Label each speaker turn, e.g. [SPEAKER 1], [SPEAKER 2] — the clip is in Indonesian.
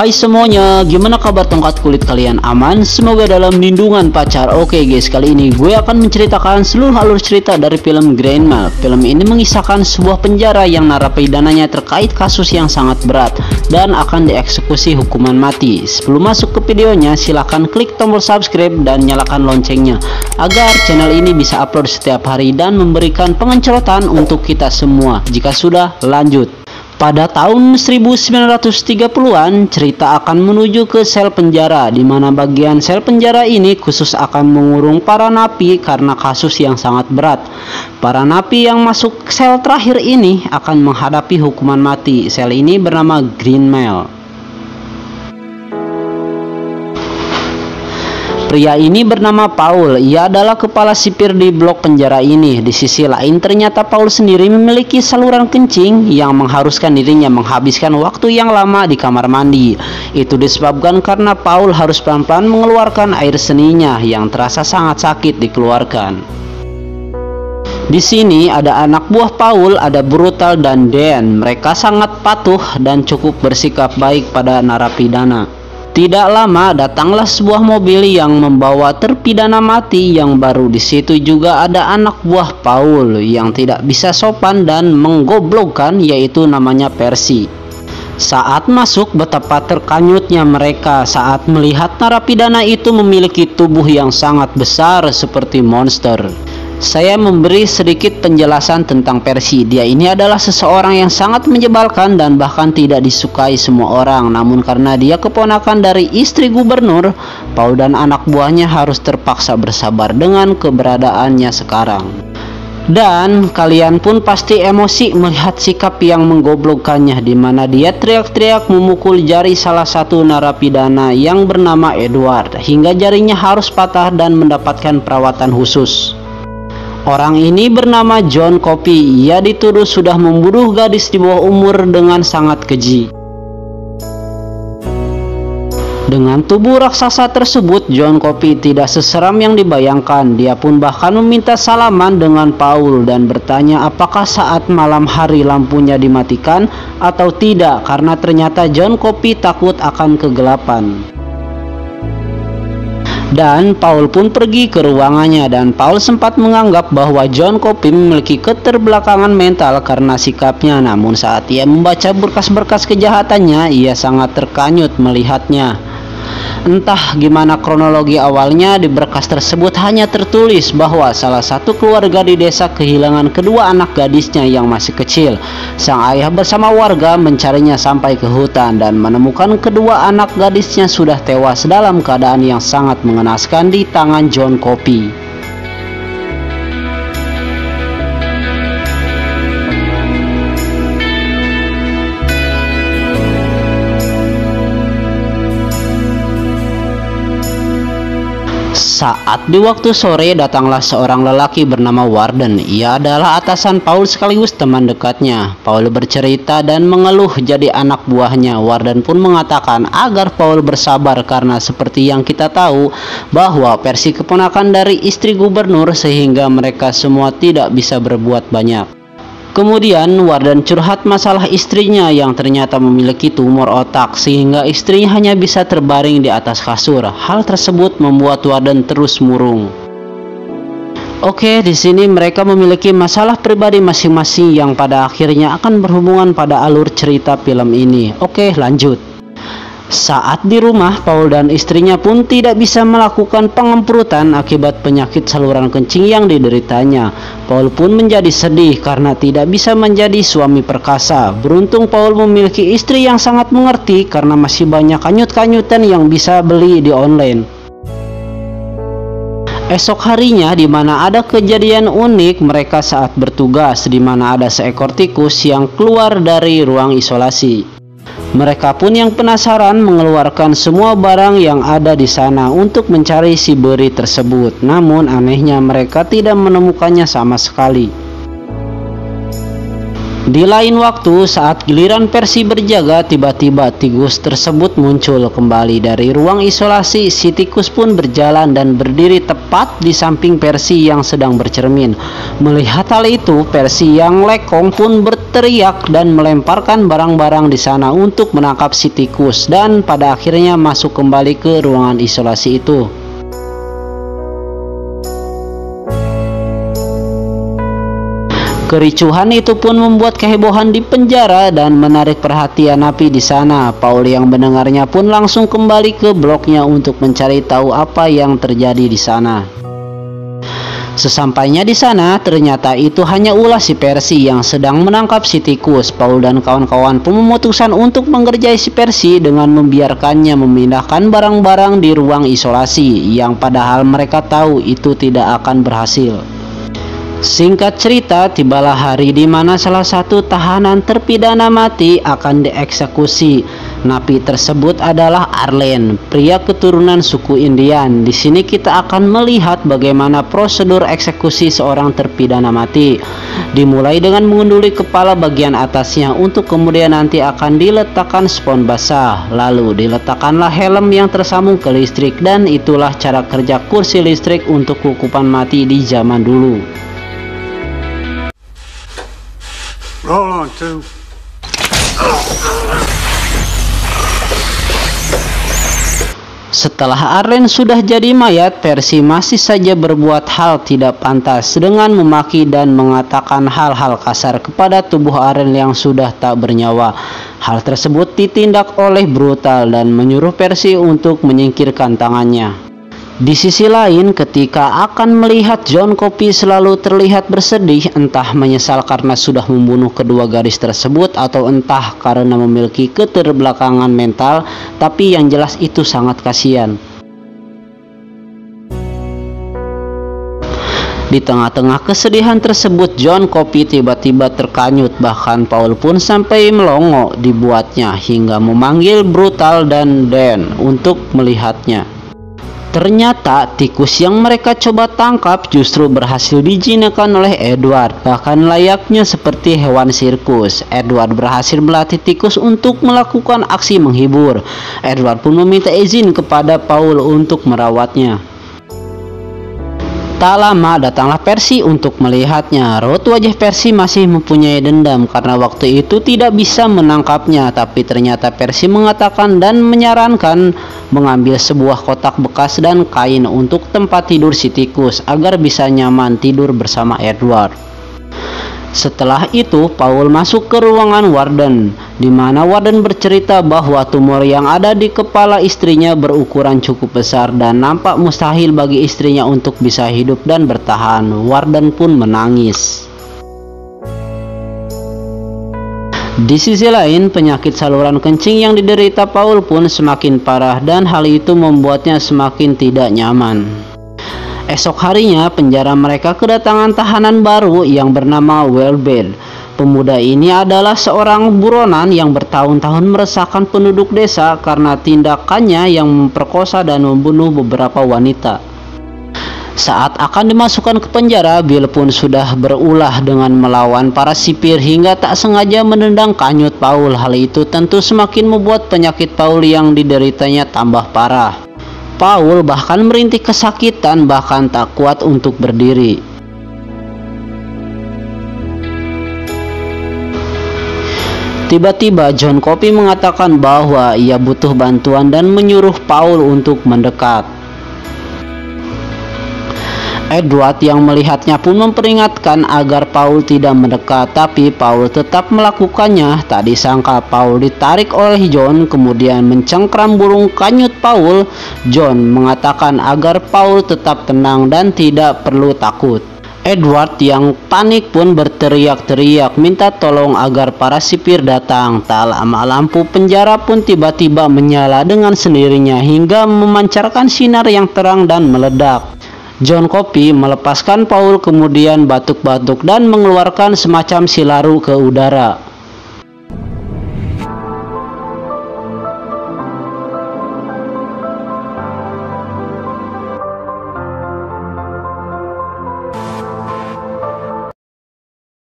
[SPEAKER 1] Hai semuanya, gimana kabar tongkat kulit kalian? Aman? Semoga dalam lindungan pacar. Oke guys, kali ini gue akan menceritakan seluruh alur cerita dari film Green Mile. Film ini mengisahkan sebuah penjara yang narapidananya terkait kasus yang sangat berat dan akan dieksekusi hukuman mati. Sebelum masuk ke videonya, silahkan klik tombol subscribe dan nyalakan loncengnya agar channel ini bisa upload setiap hari dan memberikan pengencrotan untuk kita semua. Jika sudah, lanjut. Pada tahun 1930-an, cerita akan menuju ke sel penjara, di mana bagian sel penjara ini khusus akan mengurung para napi karena kasus yang sangat berat. Para napi yang masuk sel terakhir ini akan menghadapi hukuman mati. Sel ini bernama Green Mile. Pria ini bernama Paul. Ia adalah kepala sipir di blok penjara ini. Di sisi lain, ternyata Paul sendiri memiliki saluran kencing yang mengharuskan dirinya menghabiskan waktu yang lama di kamar mandi. Itu disebabkan karena Paul harus pelan-pelan mengeluarkan air seninya yang terasa sangat sakit dikeluarkan. Di sini ada anak buah Paul, ada Brutal dan Dan. Mereka sangat patuh dan cukup bersikap baik pada narapidana. Tidak lama datanglah sebuah mobil yang membawa terpidana mati yang baru. Di situ juga ada anak buah Paul yang tidak bisa sopan dan menggoblokkan, yaitu namanya Percy. Saat masuk, betapa terkanyutnya mereka saat melihat narapidana itu memiliki tubuh yang sangat besar seperti monster. Saya memberi sedikit penjelasan tentang Percy. Dia ini adalah seseorang yang sangat menyebalkan dan bahkan tidak disukai semua orang. Namun karena dia keponakan dari istri gubernur, Paul dan anak buahnya harus terpaksa bersabar dengan keberadaannya sekarang. Dan kalian pun pasti emosi melihat sikap yang menggoblokkannya, di mana dia teriak-teriak memukul jari salah satu narapidana yang bernama Edward hingga jarinya harus patah dan mendapatkan perawatan khusus. Orang ini bernama John Copy. Ia dituduh sudah membunuh gadis di bawah umur dengan sangat keji. Dengan tubuh raksasa tersebut, John Copy tidak seseram yang dibayangkan. Dia pun bahkan meminta salaman dengan Paul dan bertanya apakah saat malam hari lampunya dimatikan atau tidak, karena ternyata John Copy takut akan kegelapan. Dan Paul pun pergi ke ruangannya, dan Paul sempat menganggap bahwa John Copy memiliki keterbelakangan mental karena sikapnya. Namun saat ia membaca berkas-berkas kejahatannya, ia sangat terkanyut melihatnya. Entah gimana kronologi awalnya, di berkas tersebut hanya tertulis bahwa salah satu keluarga di desa kehilangan kedua anak gadisnya yang masih kecil. Sang ayah bersama warga mencarinya sampai ke hutan dan menemukan kedua anak gadisnya sudah tewas dalam keadaan yang sangat mengenaskan di tangan John Copy. Saat di waktu sore, datanglah seorang lelaki bernama Warden. Ia adalah atasan Paul sekaligus teman dekatnya. Paul bercerita dan mengeluh jadi anak buahnya. Warden pun mengatakan agar Paul bersabar karena seperti yang kita tahu bahwa Percy keponakan dari istri gubernur, sehingga mereka semua tidak bisa berbuat banyak. Kemudian Warden curhat masalah istrinya yang ternyata memiliki tumor otak, sehingga istrinya hanya bisa terbaring di atas kasur. Hal tersebut membuat Warden terus murung. Oke, di sini mereka memiliki masalah pribadi masing-masing yang pada akhirnya akan berhubungan pada alur cerita film ini. Oke, lanjut. Saat di rumah, Paul dan istrinya pun tidak bisa melakukan pengemperutan akibat penyakit saluran kencing yang dideritanya. Paul pun menjadi sedih karena tidak bisa menjadi suami perkasa. Beruntung Paul memiliki istri yang sangat mengerti karena masih banyak kanyut-kanyutan yang bisa beli di online. Esok harinya, di mana ada kejadian unik mereka saat bertugas, di mana ada seekor tikus yang keluar dari ruang isolasi. Mereka pun yang penasaran mengeluarkan semua barang yang ada di sana untuk mencari si beri tersebut. Namun anehnya mereka tidak menemukannya sama sekali. Di lain waktu, saat giliran Percy berjaga, tiba-tiba tikus tersebut muncul kembali dari ruang isolasi. Si tikus pun berjalan dan berdiri tepat di samping Percy yang sedang bercermin. Melihat hal itu, Percy yang lekong pun berteriak dan melemparkan barang-barang di sana untuk menangkap si tikus, dan pada akhirnya masuk kembali ke ruangan isolasi itu. Kericuhan itu pun membuat kehebohan di penjara dan menarik perhatian Napi di sana. Paul yang mendengarnya pun langsung kembali ke bloknya untuk mencari tahu apa yang terjadi di sana. Sesampainya di sana, ternyata itu hanya ulah si Percy yang sedang menangkap si tikus. Paul dan kawan-kawan pun memutuskan untuk mengerjai si Percy dengan membiarkannya memindahkan barang-barang di ruang isolasi, yang padahal mereka tahu itu tidak akan berhasil. Singkat cerita, tibalah hari di mana salah satu tahanan terpidana mati akan dieksekusi. Napi tersebut adalah Arlen, pria keturunan suku Indian. Di sini kita akan melihat bagaimana prosedur eksekusi seorang terpidana mati. Dimulai dengan mengunduli kepala bagian atasnya untuk kemudian nanti akan diletakkan spons basah. Lalu diletakkanlah helm yang tersambung ke listrik, dan itulah cara kerja kursi listrik untuk hukuman mati di zaman dulu.
[SPEAKER 2] Roll on, two.
[SPEAKER 1] Setelah Arlen sudah jadi mayat, Percy masih saja berbuat hal tidak pantas dengan memaki dan mengatakan hal-hal kasar kepada tubuh Arlen yang sudah tak bernyawa. Hal tersebut ditindak oleh brutal dan menyuruh Percy untuk menyingkirkan tangannya. Di sisi lain, ketika akan melihat John Coffey selalu terlihat bersedih, entah menyesal karena sudah membunuh kedua gadis tersebut atau entah karena memiliki keterbelakangan mental, tapi yang jelas itu sangat kasihan. Di tengah-tengah kesedihan tersebut, John Coffey tiba-tiba terkanyut, bahkan Paul pun sampai melongo dibuatnya hingga memanggil Brutal dan Dan untuk melihatnya. Ternyata tikus yang mereka coba tangkap justru berhasil dijinakkan oleh Edward, bahkan layaknya seperti hewan sirkus. Edward berhasil melatih tikus untuk melakukan aksi menghibur. Edward pun meminta izin kepada Paul untuk merawatnya. Tak lama datanglah Percy untuk melihatnya. Raut wajah Percy masih mempunyai dendam karena waktu itu tidak bisa menangkapnya, tapi ternyata Percy mengatakan dan menyarankan mengambil sebuah kotak bekas dan kain untuk tempat tidur si tikus agar bisa nyaman tidur bersama Edward. Setelah itu, Paul masuk ke ruangan Warden, di mana Warden bercerita bahwa tumor yang ada di kepala istrinya berukuran cukup besar dan nampak mustahil bagi istrinya untuk bisa hidup dan bertahan. Warden pun menangis. Di sisi lain, penyakit saluran kencing yang diderita Paul pun semakin parah dan hal itu membuatnya semakin tidak nyaman. Esok harinya, penjara mereka kedatangan tahanan baru yang bernama Welbel. Pemuda ini adalah seorang buronan yang bertahun-tahun meresahkan penduduk desa karena tindakannya yang memperkosa dan membunuh beberapa wanita. Saat akan dimasukkan ke penjara, Bill pun sudah berulah dengan melawan para sipir hingga tak sengaja menendang kanyut Paul. Hal itu tentu semakin membuat penyakit Paul yang dideritanya tambah parah. Paul bahkan merintih kesakitan, bahkan tak kuat untuk berdiri. Tiba-tiba John Coffey mengatakan bahwa ia butuh bantuan dan menyuruh Paul untuk mendekat. Edward yang melihatnya pun memperingatkan agar Paul tidak mendekat, tapi Paul tetap melakukannya. Tak disangka Paul ditarik oleh John, kemudian mencengkram burung kanyut Paul. John mengatakan agar Paul tetap tenang dan tidak perlu takut. Edward yang panik pun berteriak-teriak minta tolong agar para sipir datang. Tak lama lampu penjara pun tiba-tiba menyala dengan sendirinya hingga memancarkan sinar yang terang dan meledak. John Coffey melepaskan Paul, kemudian batuk-batuk dan mengeluarkan semacam silaru ke udara.